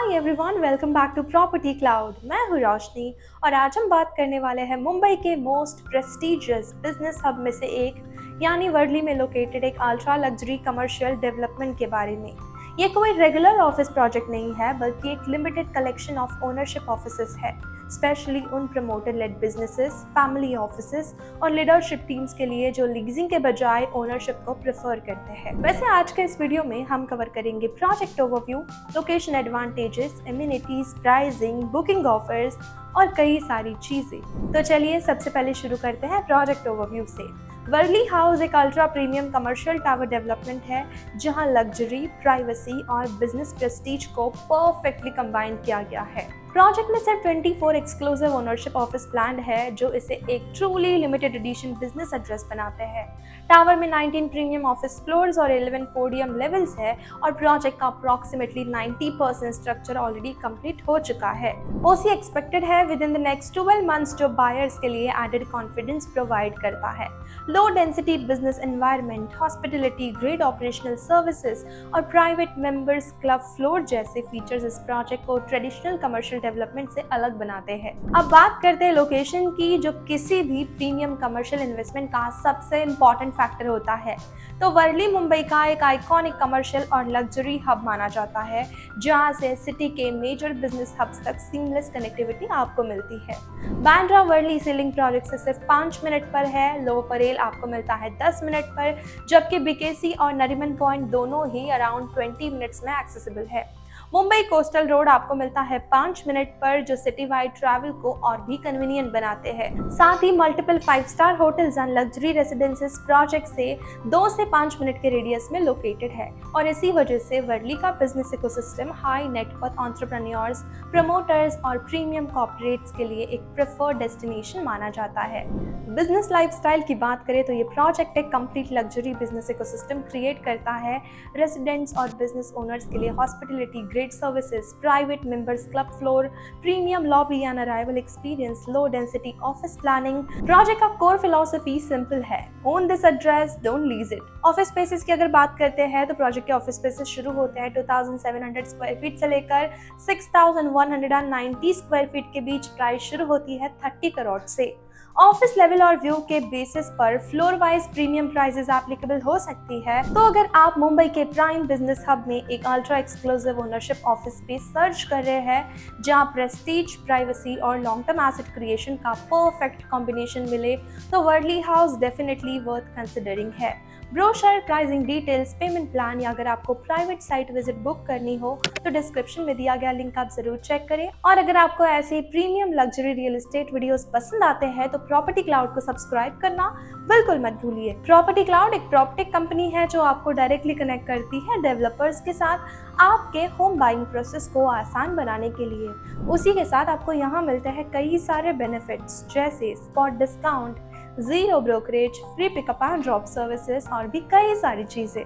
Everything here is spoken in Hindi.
Hi everyone, welcome back to property cloud. मैं हूँ रोशनी और आज हम बात करने वाले हैं मुंबई के मोस्ट प्रेस्टिजियस बिजनेस हब में से एक यानी वर्ली में लोकेटेड एक अल्ट्रा लग्जरी कमर्शियल डेवलपमेंट के बारे में। ये कोई रेगुलर ऑफिस प्रोजेक्ट नहीं है बल्कि एक limited collection of ownership offices है, स्पेशली उन promoter led businesses, family offices और लीडरशिप टीम्स के लिए जो लीजिंग के बजाय ओनरशिप को प्रेफर करते हैं। वैसे आज के इस वीडियो में हम कवर करेंगे project overview, location advantages, amenities, pricing, booking offers और कई सारी चीजें। तो चलिए सबसे पहले शुरू करते हैं प्रोजेक्ट ओवरव्यू से। वर्ली हाउस एक ultra premium commercial tower development है जहां लग्जरी, प्राइवेसी और बिजनेस प्रेस्टीज को परफेक्टली कंबाइन किया गया है। प्रोजेक्ट में सिर्फ 24 एक्सक्लूसिव ओनरशिप ऑफिस प्लान है जो इसे एक truly limited edition business address बनाते हैं। टावर में 19 प्रीमियम ऑफिस फ्लोर्स और 11 पोडियम लेवल्स है और प्रोजेक्ट का अप्रॉक्सीमेटली 90% स्ट्रक्चर ऑलरेडी कंप्लीट हो चुका है। ओसी एक्सपेक्टेड है with in the next 12 months जो बायर्स के लिए एडेड कॉन्फिडेंस प्रोवाइड करता है। Low density business environment, hospitality, grade operational services और प्राइवेट मेंबर्स क्लब फ्लोर जैसे फीचर्स इस प्रोजेक्ट को ट्रेडिशनल कमर्शियल डेवलपमेंट से अलग बनाते हैं। अब बात करते हैं लोकेशन की, जो किसी भी प्रीमियम कमर्शियल इन्वेस्टमेंट का सबसे इंपॉर्टेंट फैक्टर होता है। तो वर्ली मुंबई का एक आइकॉनिक कमर्शियल और लग्जरी हब माना जाता है जहां से सिटी के मेजर बिजनेस हब्स तक सीमलेस कनेक्टिविटी आपको मिलती है। बांद्रा वर्ली सीलिंग प्रोजेक्ट से सिर्फ 5 मिनट पर है, लो परेल आपको मिलता है 10 मिनट पर, जबकि बीकेसी और नरीमन पॉइंट दोनों ही अराउंड 20 मिनट्स में एक्सेसिबल है। मुंबई कोस्टल रोड आपको मिलता है 5 मिनट पर, जो सिटी वाइड ट्रैवल को और भी कन्वीनियंट बनाते हैं। साथ ही multiple 5 star hotels and luxury residences project से 2 से 5 मिनट के रेडियस में लोकेटेड है और इसी वजह से वर्ली का business ecosystem high net worth entrepreneurs, promoters और प्रीमियम कॉर्पोरेट्स के लिए एक प्रेफर्ड डेस्टिनेशन माना जाता है। बिजनेस लाइफस्टाइल की बात करें तो ये प्रोजेक्ट एक complete luxury business ecosystem create करता है। रेसिडेंट्स और बिजनेस ओनर्स के लिए hospitality, great services, private members club floor, premium lobby and arrival experience, low density office planning। Project का कोर फिलॉसफी सिंपल है, own this address, don't lease it। Office spaces की अगर बात करते हैं तो प्रोजेक्ट के ऑफिस स्पेसेस शुरू होते हैं 2700 स्क्वायर फीट से लेकर 6190 स्क्वायर फीट के बीच। प्राइस शुरू होती है 30 करोड़ से। ऑफिस लेवल और व्यू के बेसिस पर floor wise premium prices applicable हो सकती है। तो अगर आप मुंबई के प्राइम बिजनेस हब में एक ultra exclusive ownership office space search कर रहे हैं जहां प्रेस्टीज, प्राइवेसी और लॉन्ग टर्म एसेट क्रिएशन का परफेक्ट कॉम्बिनेशन मिले, तो Worli house definitely worth considering है। Brochure, pricing details, payment plan या अगर आपको प्राइवेट साइट विजिट बुक करनी हो तो डिस्क्रिप्शन में दिया गया लिंक आप जरूर चेक करें। और अगर आपको ऐसे premium luxury real estate videos पसंद आते हैं तो प्रॉपर्टी क्लाउड को सब्सक्राइब करना बिल्कुल मत भूलिए। प्रॉपर्टी क्लाउड एक प्रॉपर्टी कंपनी है जो आपको डायरेक्टली कनेक्ट करती है डेवलपर्स के साथ आपके होम बाइंग प्रोसेस को आसान बनाने के लिए। उसी के साथ आपको यहाँ मिलते हैं कई सारे बेनिफिट्स जैसे spot discount, zero brokerage, free pickup and drop services और भी कई सारी चीजें।